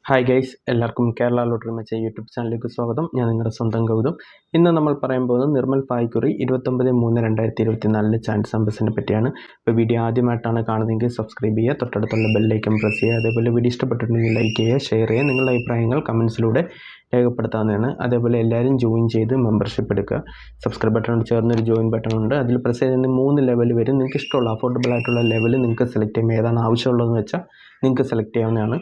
Hi guys, എല്ലാവർക്കും Kerala lottery മെച്ച YouTube ചാനലിലേക്ക് സ്വാഗതം. ഞാൻ നിങ്ങളുടെ സ്വന്തം ഗൗതം. ഇന്ന് നമ്മൾ പറയാൻ പോകുന്നത് നിർമ്മൽ പായ്ക്കുറി 29/3/2024 ചാൻസ് നമ്പേഴ്സിനെ പറ്റിയാണ്. ഇപ്പോൾ വീഡിയോ ആദ്യമായിട്ടാണ് കാണുന്നതെങ്കിൽ സബ്സ്ക്രൈബ് ചെയ്യുക, തൊട്ടടുത്തുള്ള ബെല്ലൈക്കൺ പ്രസ് ചെയ്യുക. അതേപോലെ വീഡിയോ ഇഷ്ടപ്പെട്ടിട്ടുണ്ടെങ്കിൽ ലൈക്ക് ചെയ്യുക, ഷെയർ ചെയ്യുക. നിങ്ങളുടെ അഭിപ്രായങ്ങൾ കമൻസിലൂടെ രേഖപ്പെടുത്താവുന്നതാണ്. അതേപോലെ എല്ലാവരും ജോയിൻ ചെയ്ത് മെമ്പർഷിപ്പ് എടുക്കുക. സബ്സ്ക്രൈബ് ബട്ടണോട് ചേർന്നൊരു ജോയിൻ ബട്ടൺ ഉണ്ട്. അതിൽ പ്രസ് ചെയ്ത് 3 ലെവൽ വരും. നിങ്ങൾക്ക് ഇഷ്ടമുള്ള അഫോർഡബിൾ ആയിട്ടുള്ള ലെവൽ നിങ്ങൾക്ക് സെലക്ട് ചെയ്യാം. ഏതാണ് ആവശ്യമുള്ളതെന്ന് വെച്ചാൽ നിങ്ങൾക്ക് സെലക്ട് ചെയ്യാവുന്നതാണ്.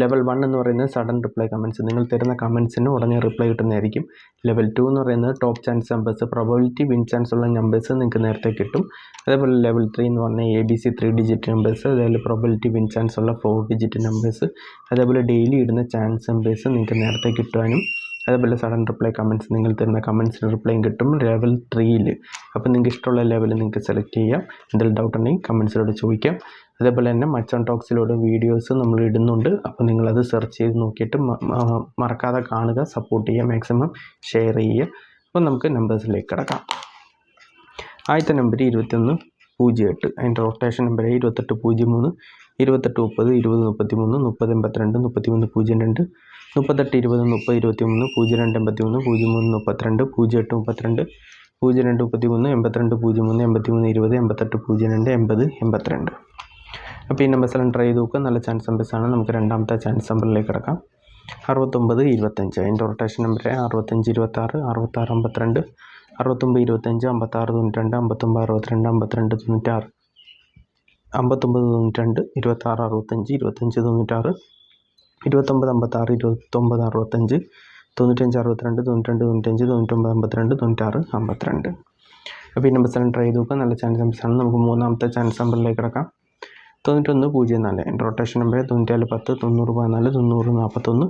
ലെവൽ 1 എന്ന് പറയുന്നത് സഡൻ റിപ്ലൈ കമൻറ്റ്സ്, നിങ്ങൾ തരുന്ന കമൻറ്റ്സിന് ഉടനെ റിപ്ലൈ കിട്ടുന്നതായിരിക്കും. ലെവൽ 2 എന്ന് പറയുന്നത് top chance numbers, probability win chance ഉള്ള നമ്പേഴ്സ് നിങ്ങൾക്ക് നേരത്തെ കിട്ടും. അതേപോലെ ലെവൽ 3 എന്ന് പറഞ്ഞാൽ ABC 3 ഡിജിറ്റ് നമ്പേഴ്സ്, അതേപോലെ പ്രോബബിലിറ്റി വിൻ ചാൻസ് ഉള്ള 4 ഡിജിറ്റ് നമ്പേഴ്സ്, അതേപോലെ ഡെയിലി ഇടുന്ന ചാൻസ് നമ്പേഴ്സ് നിങ്ങൾക്ക് നേരത്തെ കിട്ടുവാനും, അതേപോലെ സഡൻ റിപ്ലൈ കമൻറ്റ്സ്, നിങ്ങൾ തരുന്ന കമൻറ്റ്സിന് റിപ്ലൈയും കിട്ടും ലെവൽ 3ൽ. അപ്പോൾ നിങ്ങൾക്ക് ഇഷ്ടമുള്ള ലെവൽ നിങ്ങൾക്ക് സെലക്ട് ചെയ്യാം. എന്തെങ്കിലും ഡൗട്ട് ഉണ്ടെങ്കിൽ കമൻറ്റ്സിലൂടെ ചോദിക്കാം. അതേപോലെ തന്നെ മച്ചാൻ ടോക്സിലൂടെ വീഡിയോസ് നമ്മൾ ഇടുന്നുണ്ട്. അപ്പോൾ നിങ്ങളത് സെർച്ച് ചെയ്ത് നോക്കിയിട്ട് മറക്കാതെ കാണുക, സപ്പോർട്ട് ചെയ്യുക, മാക്സിമം ഷെയർ ചെയ്യുക. അപ്പോൾ നമുക്ക് നമ്പേഴ്സിലേക്ക് കിടക്കാം. ആദ്യത്തെ നമ്പർ 2108, അതിൻ്റെ റൊട്ടേഷൻ നമ്പർ 2803, 2830, 2033, 3082, 3302, 3820, 3023, 0283, 0332, 0832, 0233, 8203, 8320, 8802, 8082. അപ്പോൾ ഈ നമ്പേഴ്സ് എൻ്റർ ചെയ്ത് നോക്കുക. നല്ല ചാൻസ് നമ്പേഴ്സാണ്. നമുക്ക് രണ്ടാമത്തെ ചാൻസ് നമ്പറിലേക്ക് കിടക്കാം. 6925, അതിൻ്റെ റൊട്ടേഷൻ നമ്പർ 6526, 6652, 6925, 5692, 5962, 52, 5992, 2665, 2596, 2956, 2965, 9562, 9295, 9952, 9652. അപ്പോൾ ഈ നമ്പേഴ്സ് എൻ്റർ ചെയ്ത് നോക്കുക. നല്ല ചാൻസ് നമ്പേഴ്സാണ്. നമുക്ക് മൂന്നാമത്തെ ചാൻസ് നമ്പറിലേക്ക് കിടക്കാം. 9104, അതിൻ്റെ റൊട്ടേഷൻ നമ്പർ 9410, 9014,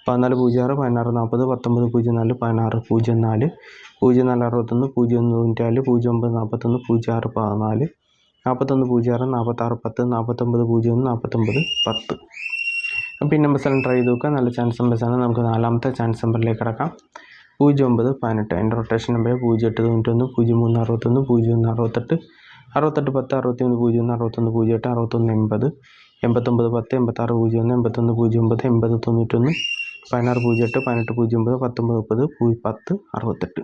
9041, 1406, 1640, 1904, 1604, 0461, 0194, 0941, 0614, 4106, 4610, 4901, 4910. അപ്പോൾ ഈ നമ്പേഴ്സ് എല്ലാം ട്രൈ ചെയ്ത് നോക്കുക. നല്ല ചാൻസ് നമ്പേഴ്സാണ്. നമുക്ക് നാലാമത്തെ ചാൻസ് നമ്പറിലേക്ക് കിടക്കാം. 0918, അതിൻ്റെ റൊട്ടേഷൻ നമ്പർ 0891, 0361, 0168, 6810, 61 01, 61 08, 61 80, 89 10, 86 01, 81 09, 80 91, 16 08, 18 09, 19 30, 10 68.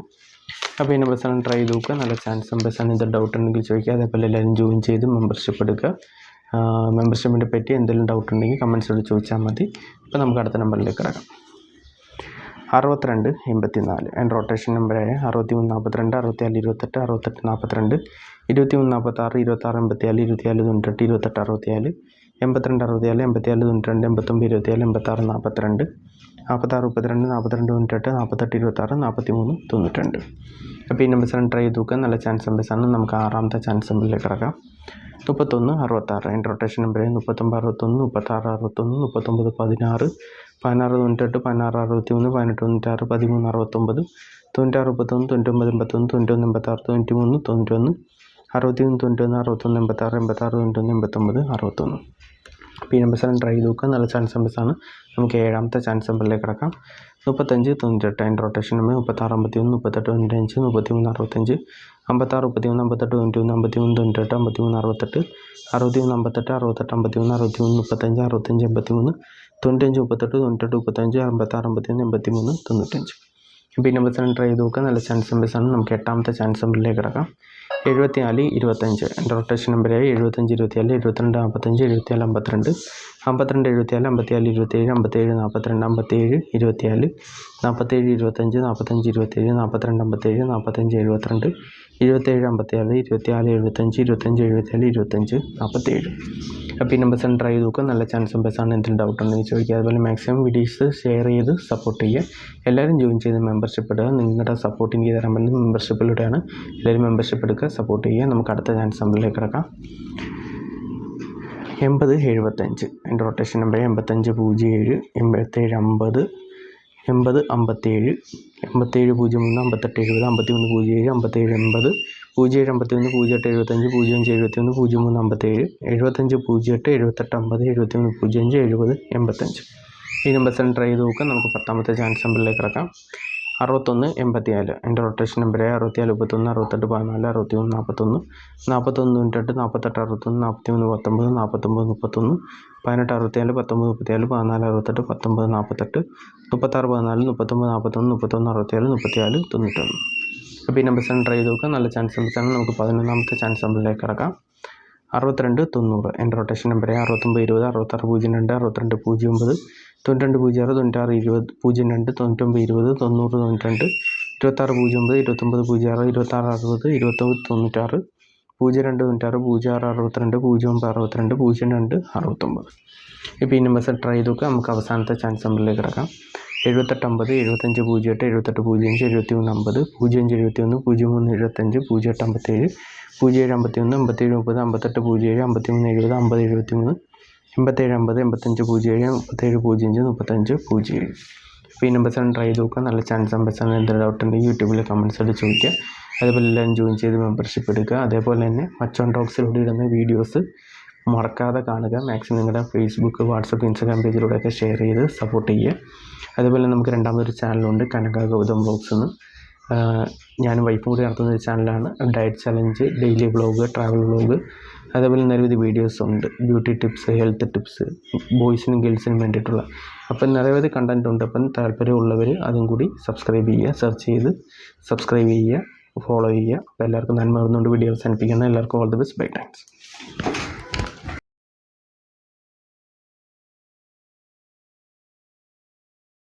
അപ്പോൾ ഈ നമ്പേഴ്സ് എല്ലാം ട്രൈ ചെയ്ത് നോക്കുക. നല്ല ചാൻസ് നമ്പേഴ്സാണ്. ഇത് ഡൗട്ട് ഉണ്ടെങ്കിൽ ചോദിക്കുക. അതേപോലെ എല്ലാവരും ജോയിൻ ചെയ്ത് മെമ്പർഷിപ്പ് എടുക്കുക. മെമ്പർഷിപ്പിനെ പറ്റി എന്തെങ്കിലും ഡൗട്ട് ഉണ്ടെങ്കിൽ കമൻസിലൂടെ ചോദിച്ചാൽ മതി. ഇപ്പോൾ നമുക്ക് അടുത്ത നമ്പറിലേക്ക് കിടക്കാം. 6284, അതിൻ്റെ റൊട്ടേഷൻ നമ്പറായ 6342, 6428, 6842, 2346, 2684, 2498, 2864, 8264, 8492, 8924, 8642, 4632, 4298, 4826, 4392. അപ്പോൾ ഈ നമ്പേഴ്സാണ് ട്രൈ ചെയ്ത് നോക്കുക. നല്ല ചാൻസ് നമ്പേഴ്സാണ്. നമുക്ക് ആറാമത്തെ ചാൻസ് നമ്പറിലേക്ക് കിടക്കാം. 3166, അതിൻ്റെ റൊട്ടേഷൻ നമ്പർ 3961, 3661, 3916, 1698, 1663, 1896, 1369, 9631, 9981, 9186, 9391, 6191, 6186, 8691, 89, 61. അപ്പോൾ ഈ നമ്പേഴ്സാണ് ട്രൈ ചെയ്ത് നോക്കുക. നല്ല ചാൻസ് നമ്പേഴ്സാണ്. നമുക്ക് ഏഴാമത്തെ ചാൻസ് നമ്പറിലേക്ക് കിടക്കാം. 3598, അതിൻ്റെ റൊട്ടേഷൻ നമ്പർ 3651, 3895, 3365, 56 31, 58 91, 53 98, 53 68, 61 58, 68 53, 63 35, 65 83, 95 38, 98 35, 56 51, 83 95. അപ്പോൾ ഈ നമ്പേഴ്സാണ് ട്രൈ ചെയ്ത് നോക്കുക. നല്ല ചാൻസ് നമ്പേഴ്സാണ്. നമുക്ക് എട്ടാമത്തെ ചാൻസ് നമ്പറിലേക്ക് കിടക്കാം. 7425, എൻ്റെ റൊട്ടേഷൻ നമ്പറായി 75 24, 72 45, 74 52, 52 74, 54 27, 57 42, 57 24, 47 25, 45 27, 42 57, 45 72, 27 57, 24 75, 25 74, 25 47. അപ്പോൾ ഈ നമ്പേഴ്സാണ് ട്രൈ ചെയ്ത് നോക്കുക. നല്ല ചാൻസ് നമ്പേഴ്സാണ്. എന്തെങ്കിലും ഡൗട്ട് ഉണ്ടെങ്കിൽ ചോദിക്കുക. അതുപോലെ മാക്സിമം വീഡിയോസ് ഷെയർ ചെയ്ത് സപ്പോർട്ട് ചെയ്യുക. എല്ലാവരും ജോയിൻ ചെയ്ത് മെമ്പർഷിപ്പ് എടുക്കുക. നിങ്ങളുടെ സപ്പോർട്ട് എനിക്ക് തരാൻ പറ്റുന്നത് മെമ്പർഷിപ്പിലൂടെയാണ്. എല്ലാവരും മെമ്പർഷിപ്പ് എടുക്കുക, സപ്പോർട്ട് ചെയ്യുക. നമുക്ക് അടുത്ത ചാൻസ് നമ്പറിലേക്ക് കിടക്കാം. 8075, അതിൻ്റെ റൊട്ടേഷൻ നമ്പർ 8507, 8750, 8057, 8701, 5870, 5307, 5780, 0751, 0875, 0571, 0357, 7508, 7850, 7105, 70 85. ഈ നമ്പേഴ്സ് ട്രൈ ചെയ്ത് നോക്കുക. നമുക്ക് പത്താമത്തെ ചാൻസ് നമ്പറിലേക്ക് കിടക്കാം. 6184. എൻ്റെ റൊട്ടേഷൻ നമ്പർ 64 31 68 14 61 41 41 98 48 61 43 19 49 31 18 64 19 34 14 68 19 48 36 14 39 41 31 67 34 91. അപ്പോൾ ഈ നമ്പേഴ്സാണ് ട്രൈ ചെയ്ത് നോക്കുക. നല്ല ചാൻസ് നമ്പേഴ്സാണ്. നമുക്ക് 11ാമത്തെ ചാൻസ് നമ്പറിലേക്ക് കിടക്കാം. 62 90. എൻ്റെ റൊട്ടേഷൻ നമ്പർ 69 20 66 02 62 09 92 06 96 20 02 99 20 90 92 26 09 29 06 26 60 29 96 02 96 06 62 09 62 02 69. ഇപ്പോൾ ഈ നമ്പേഴ്സ് ട്രൈ ചെയ്ത് നോക്കുക. നമുക്ക് അവസാനത്തെ ചാൻസ് നമ്പറിലേക്ക് കിടക്കാം. 78 50 75 08 78 05 73 50 05 71 03 75 08 57 07 51 57 30 58 07 53 70 50 73 87 50 85 07 37 05 35 07. ഇപ്പോൾ ഈ നമ്പേഴ്സാണ് ട്രൈ ചെയ്ത് നോക്കുക. നല്ല ചാൻസ് നമ്പേഴ്സാണ്. എന്തെങ്കിലും ഡൗട്ട് ഉണ്ടെങ്കിൽ യൂട്യൂബിൽ കമൻസായിട്ട് ചോദിക്കുക. അതേപോലെ എല്ലാവരും ജോയിൻ ചെയ്ത് മെമ്പർഷിപ്പ് എടുക്കുക. അതേപോലെ തന്നെ മച്ച് ഓൺ ടോക്സിലൂടെ ഇടുന്ന വീഡിയോസ് മറക്കാതെ കാണുക. മാക്സിമം നിങ്ങളുടെ ഫേസ്ബുക്ക് വാട്സപ്പ് ഇൻസ്റ്റാഗ്രാം പേജിലൂടെയൊക്കെ ഷെയർ ചെയ്ത് സപ്പോർട്ട് ചെയ്യുക. അതേപോലെ നമുക്ക് രണ്ടാമതൊരു ചാനലുണ്ട്, കനക ഗൗതം വ്ളോഗ്സ് എന്ന്. ഞാനും വൈഫും കൂടി നടത്തുന്ന ഒരു ചാനലാണ്. Diet challenge, daily vlog, travel vlog, അതേപോലെ നിരവധി വീഡിയോസ് ഉണ്ട്. ബ്യൂട്ടി ടിപ്സ്, ഹെൽത്ത് ടിപ്സ്, ബോയ്സിനും ഗേൾസിനും വേണ്ടിയിട്ടുള്ള. അപ്പം നിരവധി കണ്ടൻറ് ഉണ്ട്. അപ്പം താല്പര്യമുള്ളവർ അതും കൂടി സബ്സ്ക്രൈബ് ചെയ്യുക. സെർച്ച് ചെയ്ത് സബ്സ്ക്രൈബ് ചെയ്യുക, ഫോളോ ചെയ്യുക. അപ്പോൾ എല്ലാവർക്കും നന്മ വരുന്നുണ്ട്. വീഡിയോ അവസാനിപ്പിക്കുന്നത്. എല്ലാവർക്കും all the best. Bye. Thanks.